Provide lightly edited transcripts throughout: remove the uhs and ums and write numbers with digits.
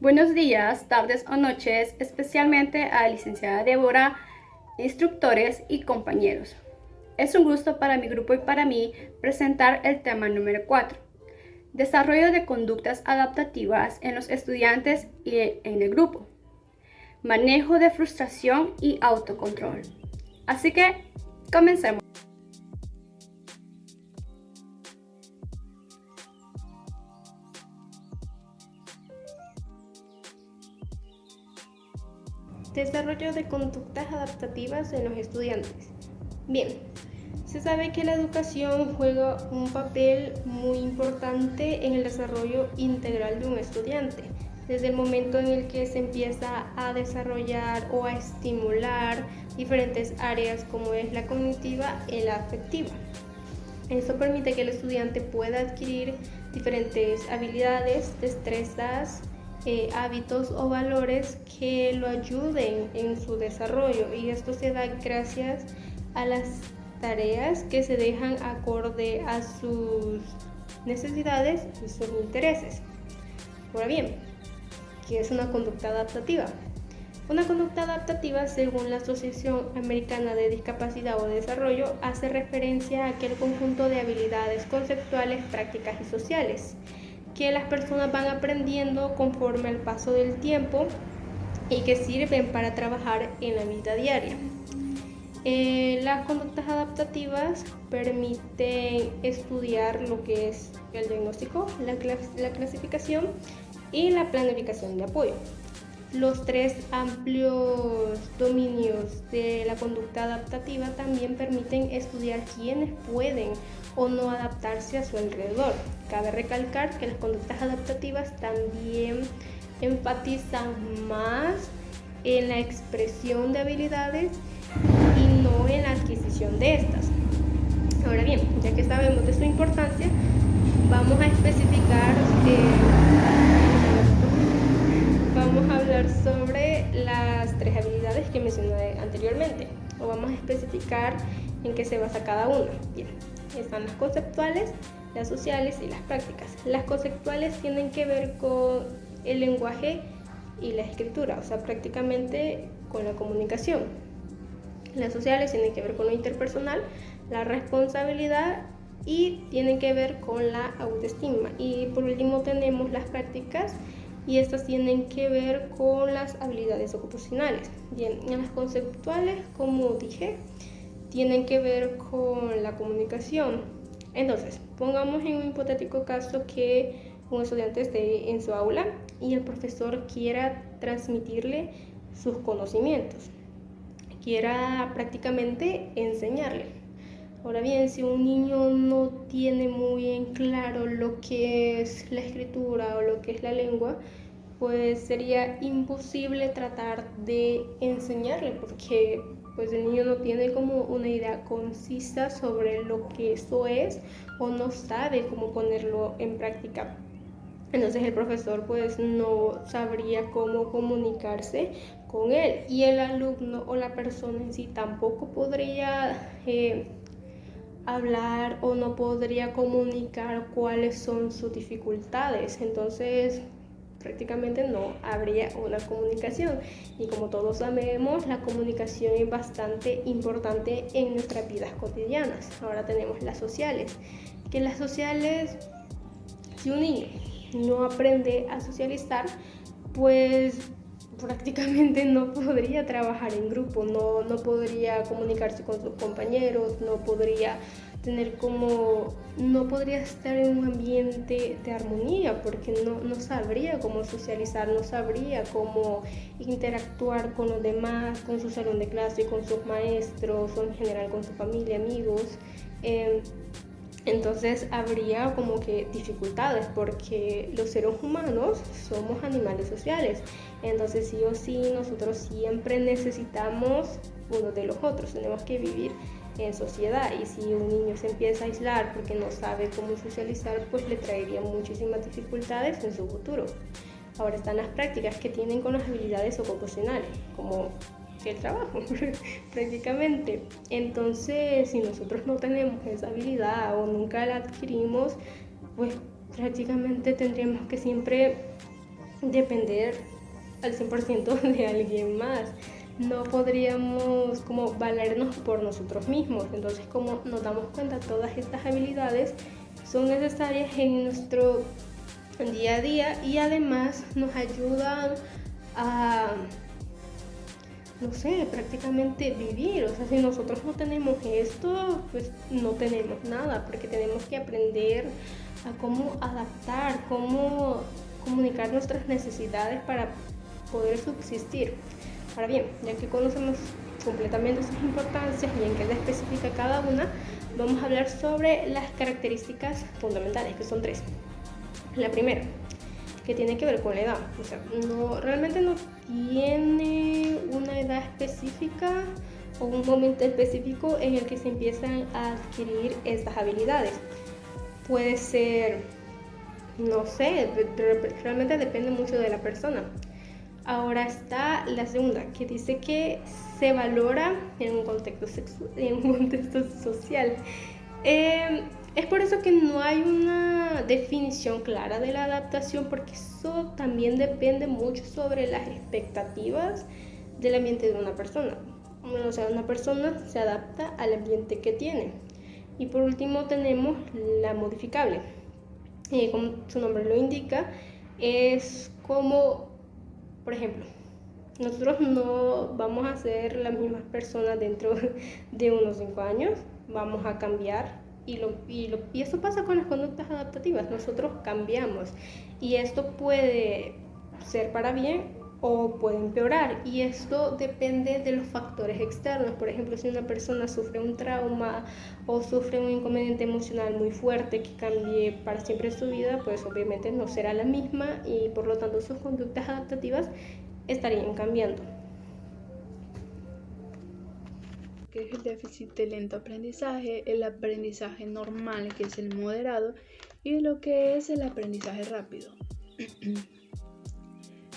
Buenos días, tardes o noches, especialmente a la licenciada Débora, instructores y compañeros. Es un gusto para mi grupo y para mí presentar el tema número 4, desarrollo de conductas adaptativas en los estudiantes y en el grupo, manejo de frustración y autocontrol. Así que, comencemos. Desarrollo de conductas adaptativas en los estudiantes. Bien, se sabe que la educación juega un papel muy importante en el desarrollo integral de un estudiante, desde el momento en el que se empieza a desarrollar o a estimular diferentes áreas como es la cognitiva y la afectiva. Esto permite que el estudiante pueda adquirir diferentes habilidades, destrezas, hábitos o valores que lo ayuden en su desarrollo, y esto se da gracias a las tareas que se dejan acorde a sus necesidades y sus intereses. Ahora bien, ¿qué es una conducta adaptativa? Una conducta adaptativa, según la Asociación Americana de Discapacidad o Desarrollo, hace referencia a aquel conjunto de habilidades conceptuales, prácticas y sociales que las personas van aprendiendo conforme al paso del tiempo y que sirven para trabajar en la vida diaria. Las conductas adaptativas permiten estudiar lo que es el diagnóstico, la clasificación y la planificación de apoyo. Los tres amplios dominios de la conducta adaptativa también permiten estudiar quiénes pueden o no adaptarse a su alrededor. Cabe recalcar que las conductas adaptativas también enfatizan más en la expresión de habilidades y no en la adquisición de estas. Ahora bien, ya que sabemos de su importancia, vamos a especificar vamos a hablar sobre las tres habilidades que mencioné anteriormente, o vamos a especificar en qué se basa cada una. Bien, están las conceptuales, las sociales y las prácticas. Las conceptuales tienen que ver con el lenguaje y la escritura, o sea, prácticamente con la comunicación. Las sociales tienen que ver con lo interpersonal, la responsabilidad y tienen que ver con la autoestima. Y por último tenemos las prácticas, y estas tienen que ver con las habilidades ocupacionales. Bien, en las conceptuales, como dije, tienen que ver con la comunicación. Entonces, pongamos en un hipotético caso que un estudiante esté en su aula y el profesor quiera transmitirle sus conocimientos, quiera prácticamente enseñarle. Ahora bien, si un niño no tiene muy en claro lo que es la escritura o lo que es la lengua, pues sería imposible tratar de enseñarle, porque pues el niño no tiene como una idea concisa sobre lo que eso es, o no sabe cómo ponerlo en práctica. Entonces el profesor pues no sabría cómo comunicarse con él, y el alumno o la persona en sí tampoco podría hablar o no podría comunicar cuáles son sus dificultades. Entonces prácticamente no habría una comunicación, y como todos sabemos, la comunicación es bastante importante en nuestras vidas cotidianas. Ahora tenemos las sociales, que las sociales, si un niño no aprende a socializar, pues prácticamente no podría trabajar en grupo, no podría comunicarse con sus compañeros, no podría estar en un ambiente de armonía, porque no sabría cómo socializar, no sabría cómo interactuar con los demás, con su salón de clase, con sus maestros, o en general con su familia, amigos. Entonces habría como que dificultades, porque los seres humanos somos animales sociales. Entonces sí o sí nosotros siempre necesitamos uno de los otros, tenemos que vivir en sociedad, y si un niño se empieza a aislar porque no sabe cómo socializar, pues le traería muchísimas dificultades en su futuro. Ahora están las prácticas, que tienen con las habilidades ocupacionales, como el trabajo prácticamente. Entonces, si nosotros no tenemos esa habilidad o nunca la adquirimos, pues prácticamente tendríamos que siempre depender al 100% de alguien más. No podríamos como valernos por nosotros mismos. Entonces, como nos damos cuenta, todas estas habilidades son necesarias en nuestro día a día y además nos ayudan a, no sé, prácticamente vivir. O sea, si nosotros no tenemos esto, pues no tenemos nada, porque tenemos que aprender a cómo adaptar, cómo comunicar nuestras necesidades para poder subsistir. Ahora bien, ya que conocemos completamente sus importancias y en qué es específica cada una, vamos a hablar sobre las características fundamentales, que son 3. La primera, que tiene que ver con la edad. O sea, realmente no tiene una edad específica o un momento específico en el que se empiezan a adquirir estas habilidades. Puede ser, no sé, realmente depende mucho de la persona. Ahora está la segunda, que dice que se valora en un contexto social. Es por eso que no hay una definición clara de la adaptación, porque eso también depende mucho sobre las expectativas del ambiente de una persona. O sea, una persona se adapta al ambiente que tiene. Y por último tenemos la modificable. Como su nombre lo indica, es como, por ejemplo, nosotros no vamos a ser las mismas personas dentro de unos 5 años, vamos a cambiar y eso pasa con las conductas adaptativas, nosotros cambiamos y esto puede ser para bien o puede empeorar y esto depende de los factores externos. Por ejemplo, si una persona sufre un trauma o sufre un inconveniente emocional muy fuerte que cambie para siempre su vida, pues obviamente no será la misma y por lo tanto sus conductas adaptativas estarían cambiando. Que es el déficit de lento aprendizaje, el aprendizaje normal, que es el moderado, y lo que es el aprendizaje rápido.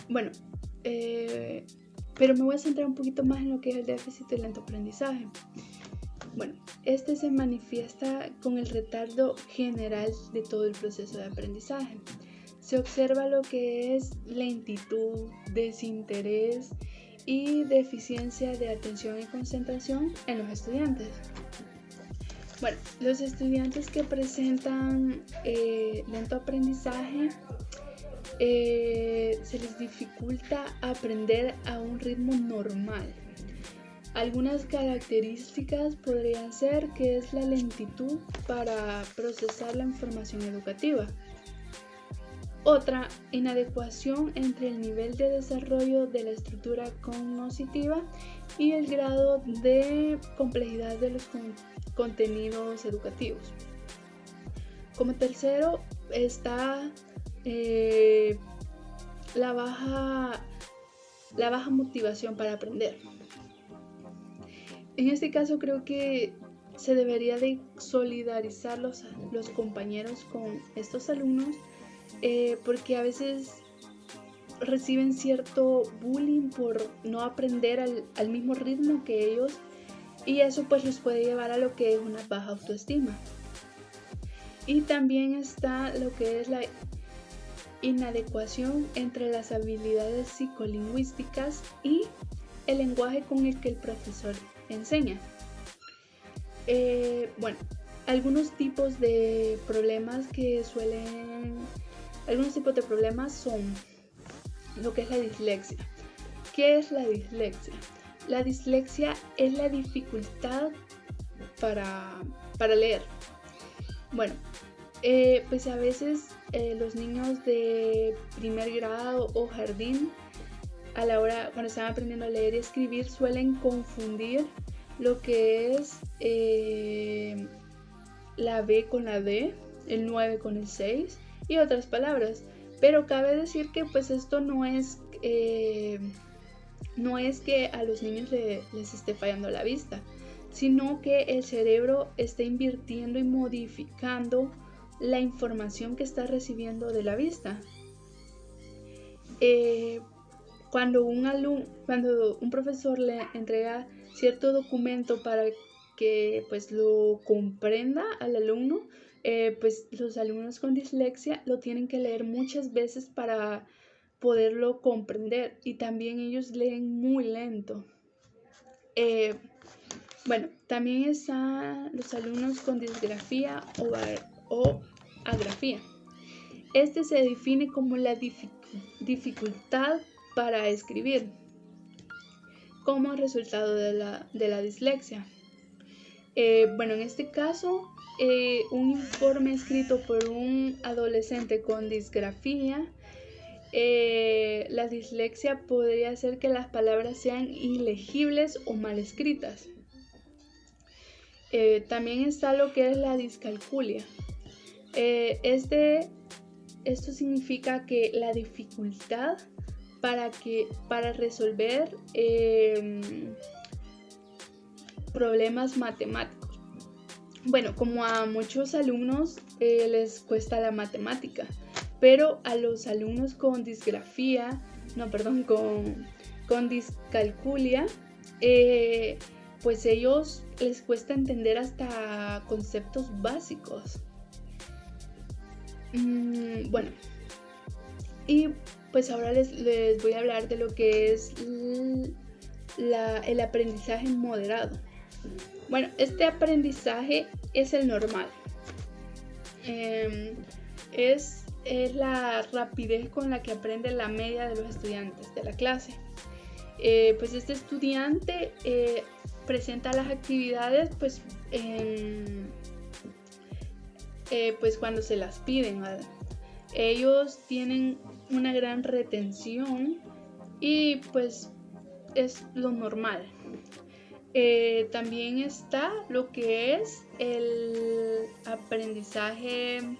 Bueno, pero me voy a centrar un poquito más en lo que es el déficit de lento aprendizaje. Bueno, este se manifiesta con el retardo general de todo el proceso de aprendizaje. Se observa lo que es lentitud, desinterés y deficiencia de atención y concentración en los estudiantes. Bueno, los estudiantes que presentan lento aprendizaje se les dificulta aprender a un ritmo normal. Algunas características podrían ser que es la lentitud para procesar la información educativa. Otra, inadecuación entre el nivel de desarrollo de la estructura cognitiva y el grado de complejidad de los contenidos educativos. Como tercero está la baja motivación para aprender. En este caso creo que se debería de solidarizar los compañeros con estos alumnos porque a veces reciben cierto bullying por no aprender al mismo ritmo que ellos y eso pues los puede llevar a lo que es una baja autoestima. Y también está lo que es la inadecuación entre las habilidades psicolingüísticas y el lenguaje con el que el profesor enseña. Bueno, algunos tipos de problemas son lo que es la dislexia. ¿Qué es la dislexia? La dislexia es la dificultad para leer. Bueno, pues a veces los niños de primer grado o jardín, a la hora cuando están aprendiendo a leer y escribir, suelen confundir lo que es la B con la D, el 9 con el 6 y otras palabras. Pero cabe decir que pues esto no es que a los niños les esté fallando la vista, sino que el cerebro está invirtiendo y modificando la información que está recibiendo de la vista. Cuando un profesor le entrega cierto documento para que pues lo comprenda al alumno, pues los alumnos con dislexia lo tienen que leer muchas veces para poderlo comprender, y también ellos leen muy lento. También están los alumnos con disgrafía o agrafía. Este se define como la dificultad para escribir como resultado de la dislexia. En este caso, un informe escrito por un adolescente con disgrafía, la dislexia podría hacer que las palabras sean ilegibles o mal escritas. También está lo que es la discalculia. Esto significa que la dificultad para resolver problemas matemáticos. Como a muchos alumnos les cuesta la matemática, pero a los alumnos con con discalculia, pues ellos les cuesta entender hasta conceptos básicos. Y pues ahora les voy a hablar de lo que es el aprendizaje moderado. Este aprendizaje es el normal. Es la rapidez con la que aprende la media de los estudiantes de la clase. Pues este estudiante presenta las actividades pues cuando se las piden, ¿verdad? Ellos tienen una gran retención y pues es lo normal. También está lo que es el aprendizaje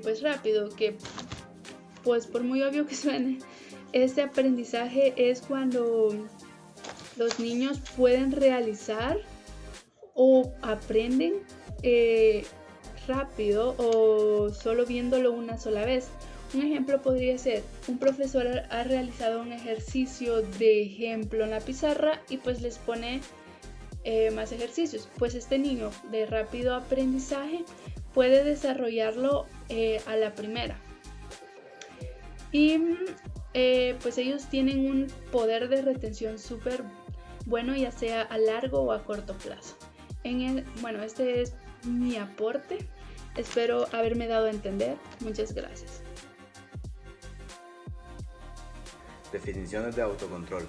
pues rápido, que pues por muy obvio que suene, este aprendizaje es cuando los niños pueden realizar o aprenden rápido o solo viéndolo una sola vez. Un ejemplo podría ser, un profesor ha realizado un ejercicio de ejemplo en la pizarra y pues les pone más ejercicios. Pues este niño de rápido aprendizaje puede desarrollarlo a la primera. Y pues ellos tienen un poder de retención súper bueno, ya sea a largo o a corto plazo. Este es mi aporte. Espero haberme dado a entender. Muchas gracias. Definiciones de autocontrol.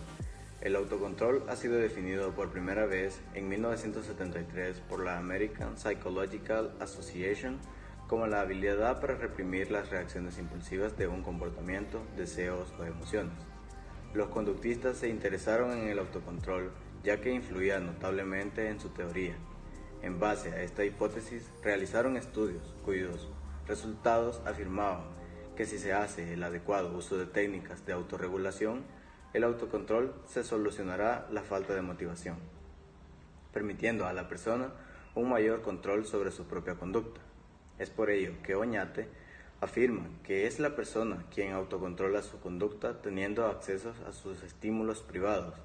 El autocontrol ha sido definido por primera vez en 1973 por la American Psychological Association como la habilidad para reprimir las reacciones impulsivas de un comportamiento, deseos o emociones. Los conductistas se interesaron en el autocontrol ya que influía notablemente en su teoría. En base a esta hipótesis, realizaron estudios cuyos resultados afirmaban que si se hace el adecuado uso de técnicas de autorregulación, el autocontrol se solucionará la falta de motivación, permitiendo a la persona un mayor control sobre su propia conducta. Es por ello que Oñate afirma que es la persona quien autocontrola su conducta teniendo acceso a sus estímulos privados,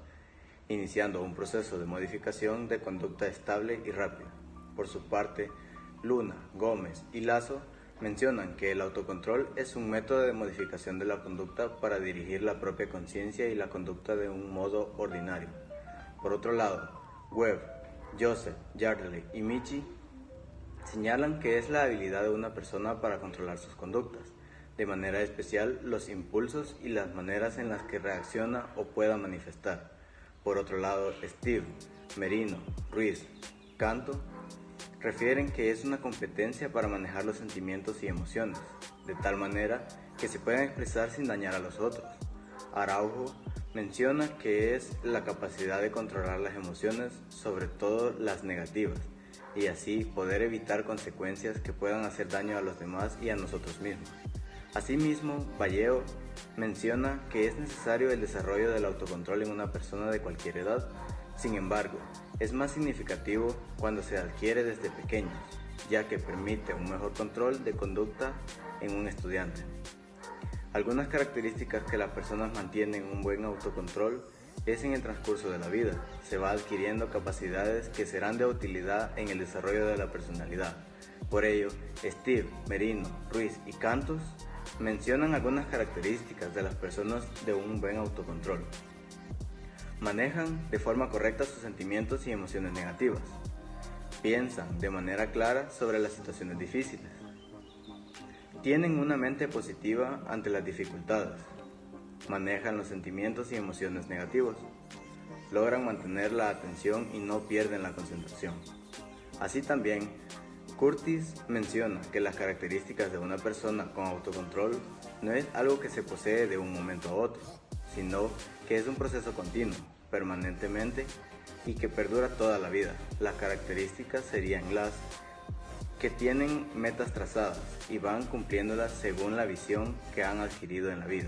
iniciando un proceso de modificación de conducta estable y rápida. Por su parte, Luna, Gómez y Lazo mencionan que el autocontrol es un método de modificación de la conducta para dirigir la propia conciencia y la conducta de un modo ordinario. Por otro lado, Webb, Joseph, Yardley y Michi señalan que es la habilidad de una persona para controlar sus conductas, de manera especial los impulsos y las maneras en las que reacciona o pueda manifestar. Por otro lado, Steve, Merino, Ruiz, Canto refieren que es una competencia para manejar los sentimientos y emociones, de tal manera que se pueden expresar sin dañar a los otros. Araujo menciona que es la capacidad de controlar las emociones, sobre todo las negativas, y así poder evitar consecuencias que puedan hacer daño a los demás y a nosotros mismos. Asimismo, Valleo menciona que es necesario el desarrollo del autocontrol en una persona de cualquier edad. Sin embargo, es más significativo cuando se adquiere desde pequeños, ya que permite un mejor control de conducta en un estudiante. Algunas características que las personas mantienen un buen autocontrol es en el transcurso de la vida. Se va adquiriendo capacidades que serán de utilidad en el desarrollo de la personalidad. Por ello, Steve, Merino, Ruiz y Cantos mencionan algunas características de las personas de un buen autocontrol. Manejan de forma correcta sus sentimientos y emociones negativas. Piensan de manera clara sobre las situaciones difíciles. Tienen una mente positiva ante las dificultades. Manejan los sentimientos y emociones negativos. Logran mantener la atención y no pierden la concentración. Así también, Curtis menciona que las características de una persona con autocontrol no es algo que se posee de un momento a otro, sino que es un proceso continuo, permanentemente y que perdura toda la vida. Las características serían las que tienen metas trazadas y van cumpliéndolas según la visión que han adquirido en la vida.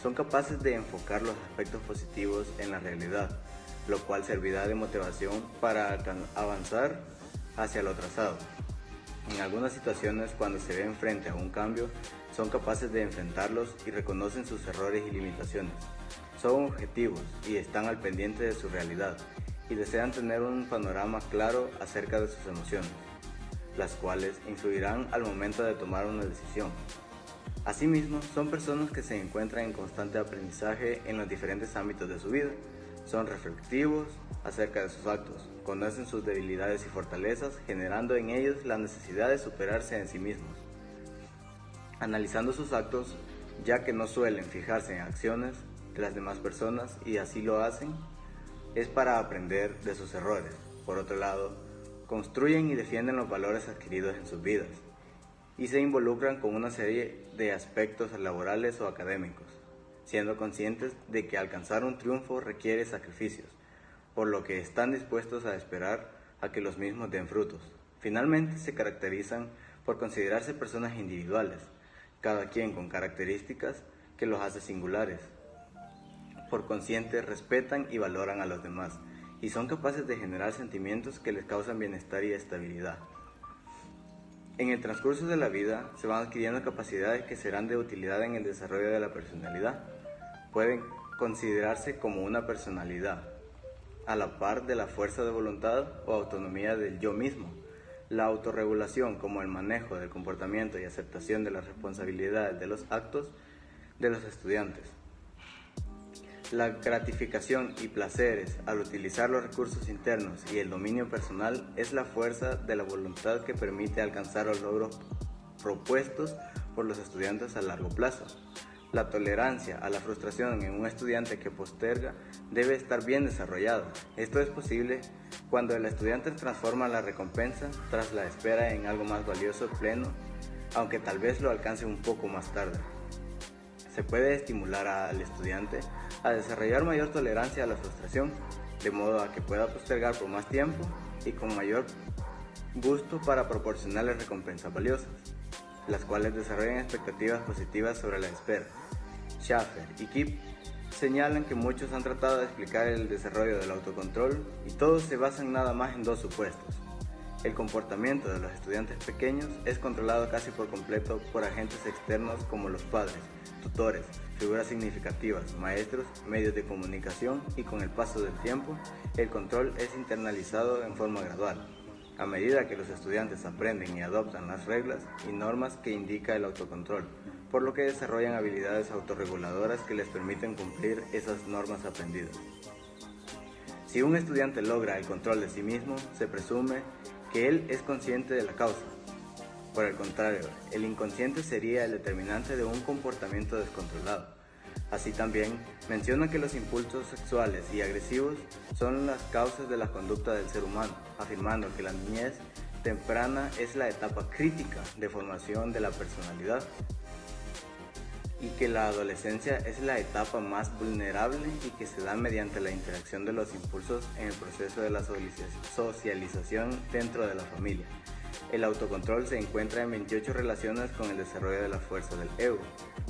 Son capaces de enfocar los aspectos positivos en la realidad, lo cual servirá de motivación para avanzar hacia lo trazado. En algunas situaciones, cuando se ven frente a un cambio, son capaces de enfrentarlos y reconocen sus errores y limitaciones. Son objetivos y están al pendiente de su realidad y desean tener un panorama claro acerca de sus emociones, las cuales influirán al momento de tomar una decisión. Asimismo, son personas que se encuentran en constante aprendizaje en los diferentes ámbitos de su vida. Son reflexivos acerca de sus actos, conocen sus debilidades y fortalezas, generando en ellos la necesidad de superarse en sí mismos. Analizando sus actos, ya que no suelen fijarse en acciones de las demás personas y así lo hacen, es para aprender de sus errores. Por otro lado, construyen y defienden los valores adquiridos en sus vidas y se involucran con una serie de aspectos laborales o académicos, siendo conscientes de que alcanzar un triunfo requiere sacrificios, por lo que están dispuestos a esperar a que los mismos den frutos. Finalmente, se caracterizan por considerarse personas individuales, cada quien con características que los hace singulares. Por consciente, respetan y valoran a los demás, y son capaces de generar sentimientos que les causan bienestar y estabilidad. En el transcurso de la vida se van adquiriendo capacidades que serán de utilidad en el desarrollo de la personalidad. Pueden considerarse como una personalidad, a la par de la fuerza de voluntad o autonomía del yo mismo, la autorregulación como el manejo del comportamiento y aceptación de las responsabilidades de los actos de los estudiantes. La gratificación y placeres al utilizar los recursos internos y el dominio personal es la fuerza de la voluntad que permite alcanzar los logros propuestos por los estudiantes a largo plazo. La tolerancia a la frustración en un estudiante que posterga debe estar bien desarrollada. Esto es posible cuando el estudiante transforma la recompensa tras la espera en algo más valioso pleno, aunque tal vez lo alcance un poco más tarde. Se puede estimular al estudiante a desarrollar mayor tolerancia a la frustración, de modo a que pueda postergar por más tiempo y con mayor gusto para proporcionarle recompensas valiosas, las cuales desarrollan expectativas positivas sobre la espera. Schaffer y Kipp señalan que muchos han tratado de explicar el desarrollo del autocontrol y todos se basan nada más en dos supuestos. El comportamiento de los estudiantes pequeños es controlado casi por completo por agentes externos como los padres, tutores, figuras significativas, maestros, medios de comunicación y con el paso del tiempo, el control es internalizado en forma gradual, a medida que los estudiantes aprenden y adoptan las reglas y normas que indica el autocontrol, por lo que desarrollan habilidades autorreguladoras que les permiten cumplir esas normas aprendidas. Si un estudiante logra el control de sí mismo, se presume que él es consciente de la causa. Por el contrario, el inconsciente sería el determinante de un comportamiento descontrolado. Así también, menciona que los impulsos sexuales y agresivos son las causas de la conducta del ser humano, afirmando que la niñez temprana es la etapa crítica de formación de la personalidad y que la adolescencia es la etapa más vulnerable y que se da mediante la interacción de los impulsos en el proceso de la socialización dentro de la familia. El autocontrol se encuentra en 28 relaciones con el desarrollo de la fuerza del ego.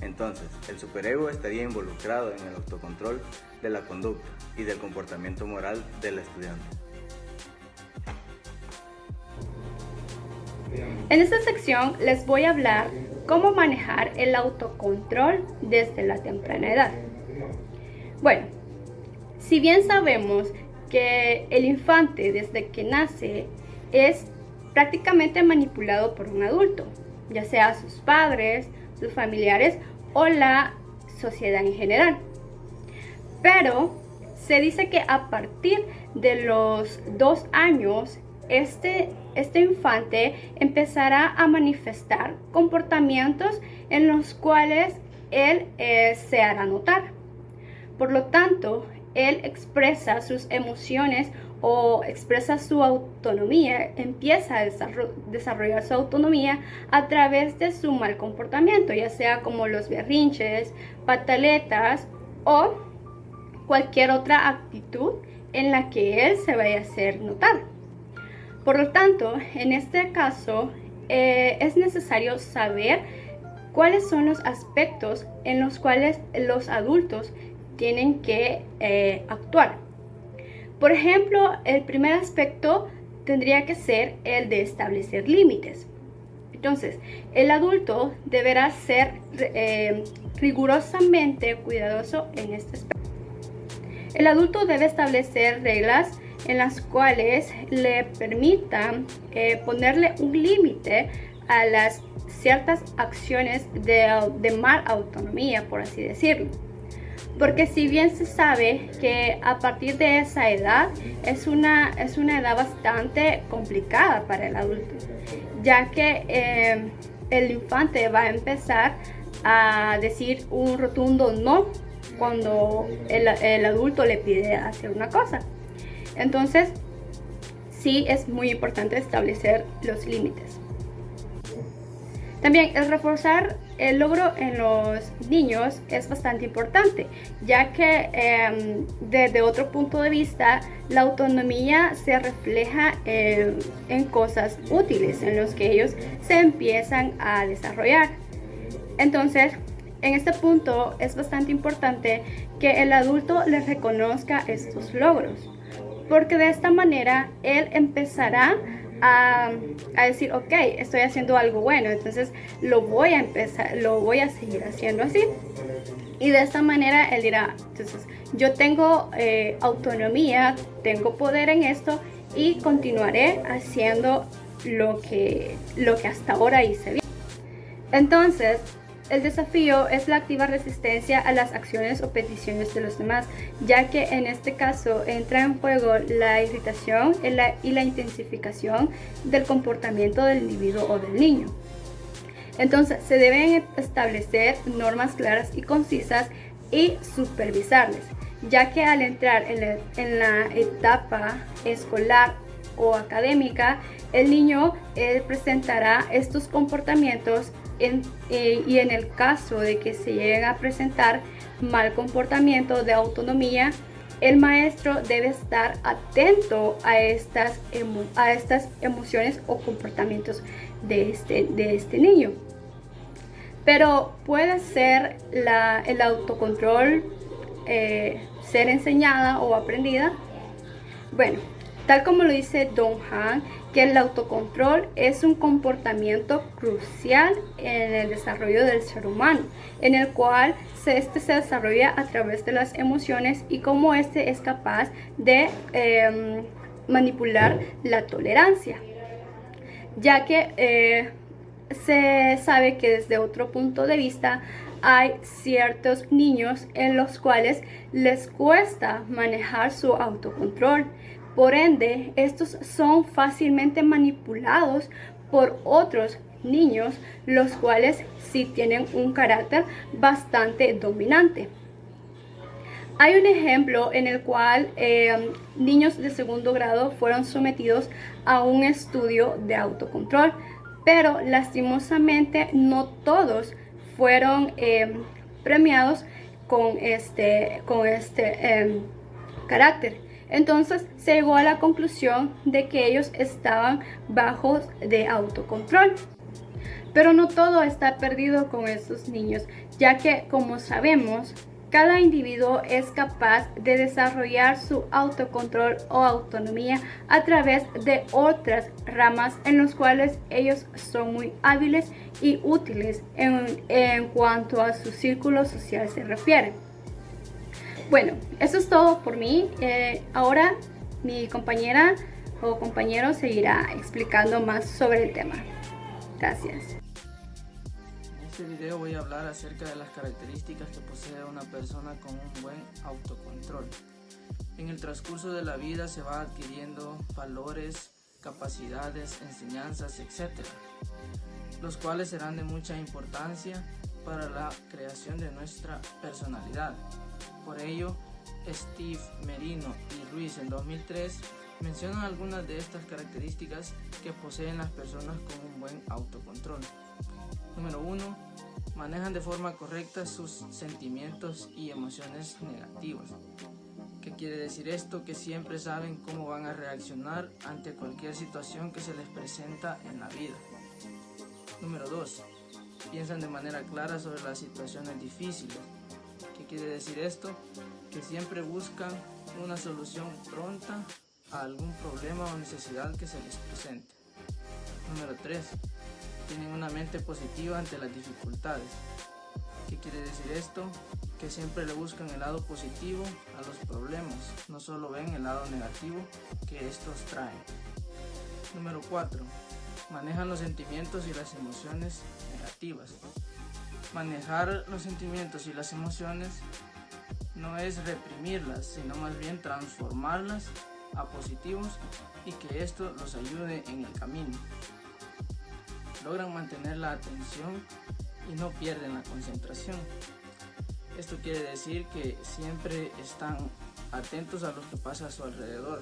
Entonces, el superego estaría involucrado en el autocontrol de la conducta y del comportamiento moral del estudiante. En esta sección les voy a hablar cómo manejar el autocontrol desde la temprana edad. Bueno, si bien sabemos que el infante desde que nace es prácticamente manipulado por un adulto, ya sea sus padres sus familiares o la sociedad en general. Pero se dice que a partir de los 2 años, este infante empezará a manifestar comportamientos en los cuales él se hará notar. Por lo tanto, él expresa sus emociones o expresa su autonomía, empieza a desarrollar su autonomía a través de su mal comportamiento, ya sea como los berrinches, pataletas o cualquier otra actitud en la que él se vaya a hacer notar. Por lo tanto, en este caso, es necesario saber cuáles son los aspectos en los cuales los adultos tienen que actuar. Por ejemplo, el primer aspecto tendría que ser el de establecer límites. Entonces, el adulto deberá ser rigurosamente cuidadoso en este aspecto. El adulto debe establecer reglas en las cuales le permitan ponerle un límite a las ciertas acciones de mal autonomía, por así decirlo. Porque si bien se sabe que a partir de esa edad es una edad bastante complicada para el adulto, ya que el infante va a empezar a decir un rotundo no cuando el adulto le pide hacer una cosa. Entonces, sí es muy importante establecer los límites. También el reforzar el logro en los niños es bastante importante, ya que desde otro punto de vista la autonomía se refleja en cosas útiles en los que ellos se empiezan a desarrollar. Entonces, en este punto es bastante importante que el adulto les reconozca estos logros, porque de esta manera él empezará a decir, ok, estoy haciendo algo bueno, entonces lo voy a seguir haciendo así. Y de esta manera él dirá, entonces yo tengo autonomía, tengo poder en esto y continuaré haciendo lo que hasta ahora hice bien. Entonces, el desafío es la activa resistencia a las acciones o peticiones de los demás, ya que en este caso entra en juego la irritación y la intensificación del comportamiento del individuo o del niño. Entonces, se deben establecer normas claras y concisas y supervisarles, ya que al entrar en la etapa escolar o académica, el niño presentará estos comportamientos y en el caso de que se lleguen a presentar mal comportamiento de autonomía, el maestro debe estar atento a estas emociones o comportamientos de este niño. Pero puede ser el autocontrol ser enseñada o aprendida. Bueno, tal como lo dice Don Han, que el autocontrol es un comportamiento crucial en el desarrollo del ser humano, en el cual se desarrolla a través de las emociones y cómo este es capaz de manipular la tolerancia, ya que se sabe que desde otro punto de vista hay ciertos niños en los cuales les cuesta manejar su autocontrol. Por ende, estos son fácilmente manipulados por otros niños, los cuales sí tienen un carácter bastante dominante. Hay un ejemplo en el cual niños de segundo grado fueron sometidos a un estudio de autocontrol, pero lastimosamente no todos fueron premiados con este carácter. Entonces se llegó a la conclusión de que ellos estaban bajos de autocontrol. Pero no todo está perdido con estos niños, ya que, como sabemos, cada individuo es capaz de desarrollar su autocontrol o autonomía a través de otras ramas en las cuales ellos son muy hábiles y útiles en cuanto a su círculo social se refiere. Bueno, eso es todo por mí. Ahora mi compañera o compañero seguirá explicando más sobre el tema. Gracias. este video voy a hablar acerca de las características que posee una persona con un buen autocontrol. En el transcurso de la vida se va adquiriendo valores, capacidades, enseñanzas, etc., los cuales serán de mucha importancia para la creación de nuestra personalidad. Por ello, Steve, Merino y Ruiz en 2003 mencionan algunas de estas características que poseen las personas con un buen autocontrol. Número 1. Manejan de forma correcta sus sentimientos y emociones negativas. ¿Qué quiere decir esto? Que siempre saben cómo van a reaccionar ante cualquier situación que se les presenta en la vida. Número 2. Piensan de manera clara sobre las situaciones difíciles. ¿Qué quiere decir esto? Que siempre buscan una solución pronta a algún problema o necesidad que se les presente. Número 3. Tienen una mente positiva ante las dificultades. ¿Qué quiere decir esto? Que siempre le buscan el lado positivo a los problemas, no solo ven el lado negativo que estos traen. Número 4. Manejan los sentimientos y las emociones negativas. Manejar los sentimientos y las emociones no es reprimirlas, sino más bien transformarlas a positivos y que esto los ayude en el camino. Logran mantener la atención y no pierden la concentración. Esto quiere decir que siempre están atentos a lo que pasa a su alrededor,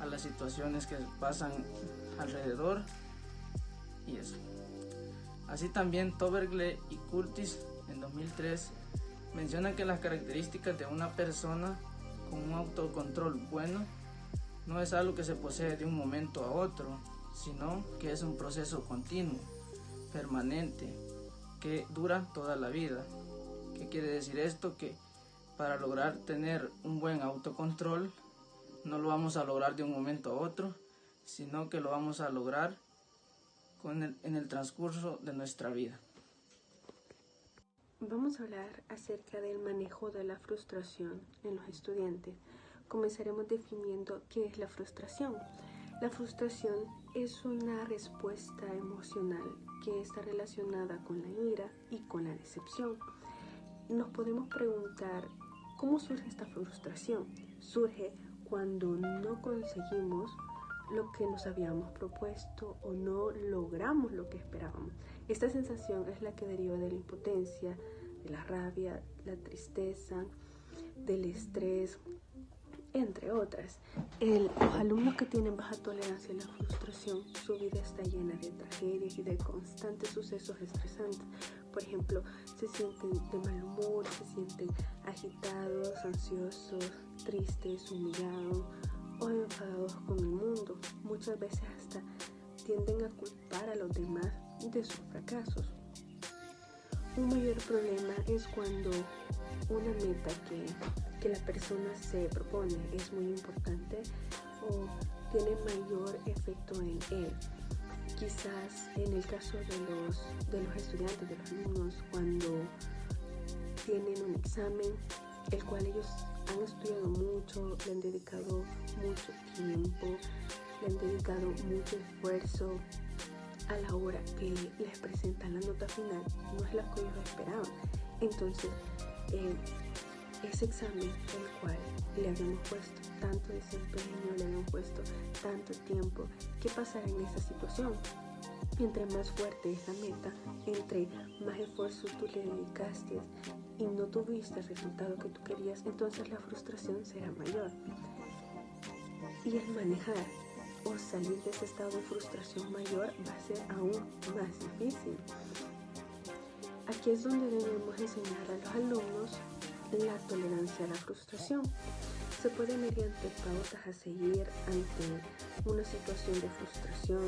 a las situaciones que pasan alrededor y eso. Así también Tobergle y Curtis en 2003 mencionan que las características de una persona con un autocontrol bueno no es algo que se posee de un momento a otro, sino que es un proceso continuo, permanente, que dura toda la vida. ¿Qué quiere decir esto? Que para lograr tener un buen autocontrol no lo vamos a lograr de un momento a otro, sino que lo vamos a lograr en el transcurso de nuestra vida. Vamos a hablar acerca del manejo de la frustración en los estudiantes. Comenzaremos definiendo qué es la frustración. La frustración es una respuesta emocional que está relacionada con la ira y con la decepción. Nos podemos preguntar cómo surge esta frustración. Surge cuando no conseguimos lo que nos habíamos propuesto o no logramos lo que esperábamos. Esta sensación es la que deriva de la impotencia, de la rabia, la tristeza, del estrés, entre otras. Los alumnos que tienen baja tolerancia a la frustración, su vida está llena de tragedias y de constantes sucesos estresantes. Por ejemplo, se sienten de mal humor, se sienten agitados, ansiosos, tristes, humillados o enfadados con el mundo. Muchas veces hasta tienden a culpar a los demás de sus fracasos. Un mayor problema es cuando una meta que la persona se propone es muy importante o tiene mayor efecto en él. Quizás en el caso de los estudiantes, de los alumnos, cuando tienen un examen, el cual ellos han estudiado mucho, le han dedicado mucho tiempo, le han dedicado mucho esfuerzo, a la hora que les presentan la nota final no es la que ellos esperaban. Entonces, ese examen, el cual le habíamos puesto tanto desempeño, le habíamos puesto tanto tiempo, ¿qué pasará en esa situación? Entre más fuerte es la meta, entre más esfuerzo tú le dedicaste y no tuviste el resultado que tú querías, entonces la frustración será mayor. Y el manejar o salir de ese estado de frustración mayor va a ser aún más difícil. Aquí es donde debemos enseñar a los alumnos la tolerancia a la frustración. Se puede mediante pautas a seguir ante una situación de frustración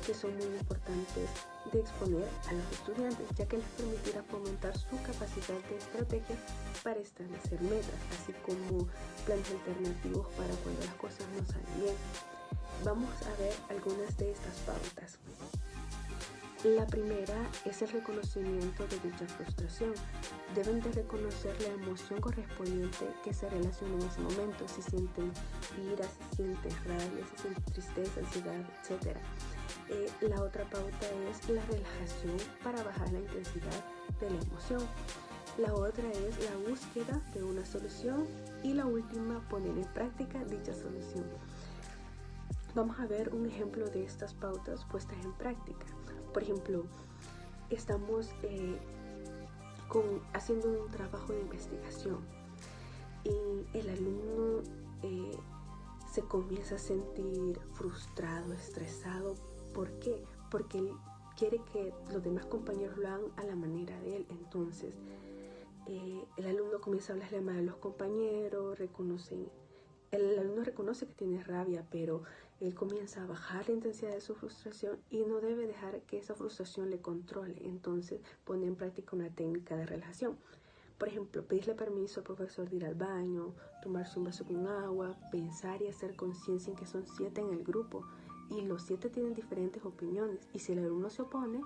que son muy importantes de exponer a los estudiantes, ya que les permitirá fomentar su capacidad de estrategia para establecer metas, así como planes alternativos para cuando las cosas no salen bien. Vamos a ver algunas de estas pautas. La primera es el reconocimiento de dicha frustración. Deben de reconocer la emoción correspondiente que se relaciona en ese momento. Si sienten ira, si sienten rabia, si sienten tristeza, ansiedad, etc. La otra pauta es la relajación para bajar la intensidad de la emoción. La otra es la búsqueda de una solución y la última, poner en práctica dicha solución. Vamos a ver un ejemplo de estas pautas puestas en práctica. Por ejemplo, estamos haciendo un trabajo de investigación y el alumno se comienza a sentir frustrado, estresado. ¿Por qué? Porque él quiere que los demás compañeros lo hagan a la manera de él. Entonces, el alumno comienza a hablarle mal a los compañeros, el alumno reconoce que tiene rabia, pero él comienza a bajar la intensidad de su frustración y no debe dejar que esa frustración le controle. Entonces, pone en práctica una técnica de relajación. Por ejemplo, pedirle permiso al profesor de ir al baño, tomarse un vaso con agua, pensar y hacer conciencia en que son 7 en el grupo y los 7 tienen diferentes opiniones. Y si el alumno se opone,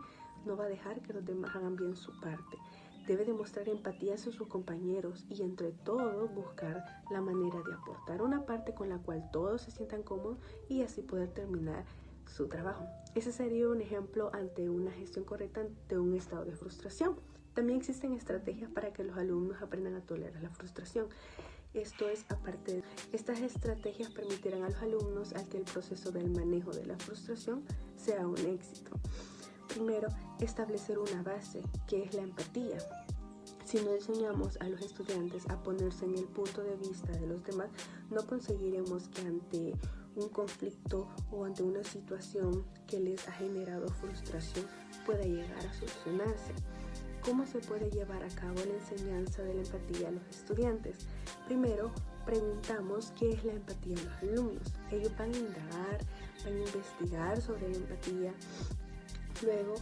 no va a dejar que los demás hagan bien su parte. Debe demostrar empatía hacia sus compañeros y entre todos buscar la manera de aportar una parte con la cual todos se sientan cómodos y así poder terminar su trabajo. Ese sería un ejemplo ante una gestión correcta de un estado de frustración. También existen estrategias para que los alumnos aprendan a tolerar la frustración. Esto es, aparte, estas estrategias permitirán a los alumnos a que el proceso del manejo de la frustración sea un éxito. Primero, establecer una base, que es la empatía. Si no enseñamos a los estudiantes a ponerse en el punto de vista de los demás, no conseguiremos que ante un conflicto o ante una situación que les ha generado frustración pueda llegar a solucionarse. ¿Cómo se puede llevar a cabo la enseñanza de la empatía a los estudiantes? Primero, preguntamos qué es la empatía en los alumnos. Ellos van a indagar, van a investigar sobre la empatía. Luego,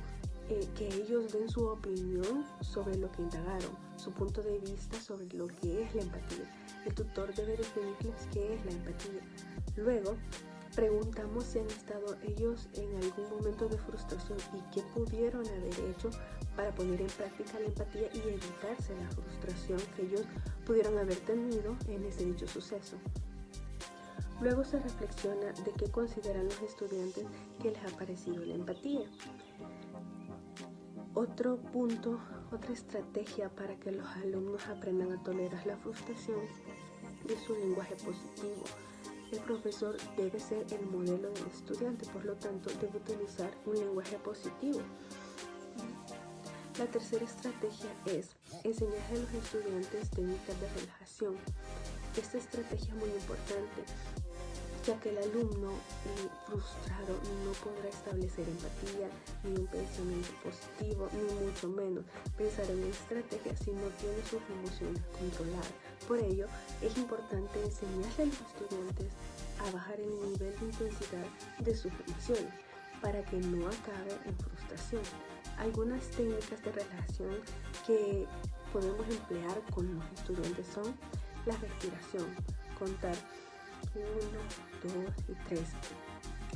que ellos den su opinión sobre lo que indagaron, su punto de vista sobre lo que es la empatía. El tutor debe definirles qué es la empatía. Luego, preguntamos si han estado ellos en algún momento de frustración y qué pudieron haber hecho para poner en práctica la empatía y evitarse la frustración que ellos pudieron haber tenido en ese dicho suceso. Luego se reflexiona de qué consideran los estudiantes que les ha parecido la empatía. Otro punto, otra estrategia para que los alumnos aprendan a tolerar la frustración es un lenguaje positivo. El profesor debe ser el modelo del estudiante, por lo tanto debe utilizar un lenguaje positivo. La tercera estrategia es enseñar a los estudiantes técnicas de relajación. Esta estrategia es muy importante, ya que el alumno frustrado no podrá establecer empatía, ni un pensamiento positivo, ni mucho menos pensar en una estrategia si no tiene sus emociones controladas. Por ello, es importante enseñarle a los estudiantes a bajar el nivel de intensidad de sus emociones para que no acabe en frustración. Algunas técnicas de relajación que podemos emplear con los estudiantes son la respiración, contar 1, 2 y 3.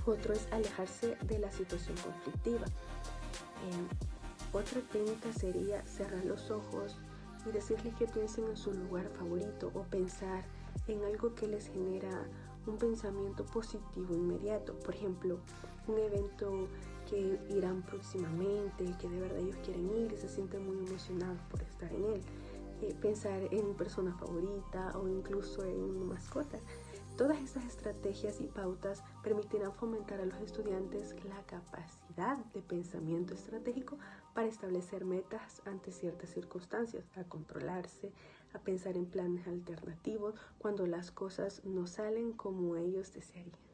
Otro es alejarse de la situación conflictiva. Otra técnica sería cerrar los ojos y decirles que piensen en su lugar favorito o pensar en algo que les genera un pensamiento positivo inmediato. Por ejemplo, un evento que irán próximamente, que de verdad ellos quieren ir y se sienten muy emocionados por estar en él. Pensar en una persona favorita o incluso en una mascota. Todas estas estrategias y pautas permitirán fomentar a los estudiantes la capacidad de pensamiento estratégico para establecer metas ante ciertas circunstancias, a controlarse, a pensar en planes alternativos cuando las cosas no salen como ellos desearían.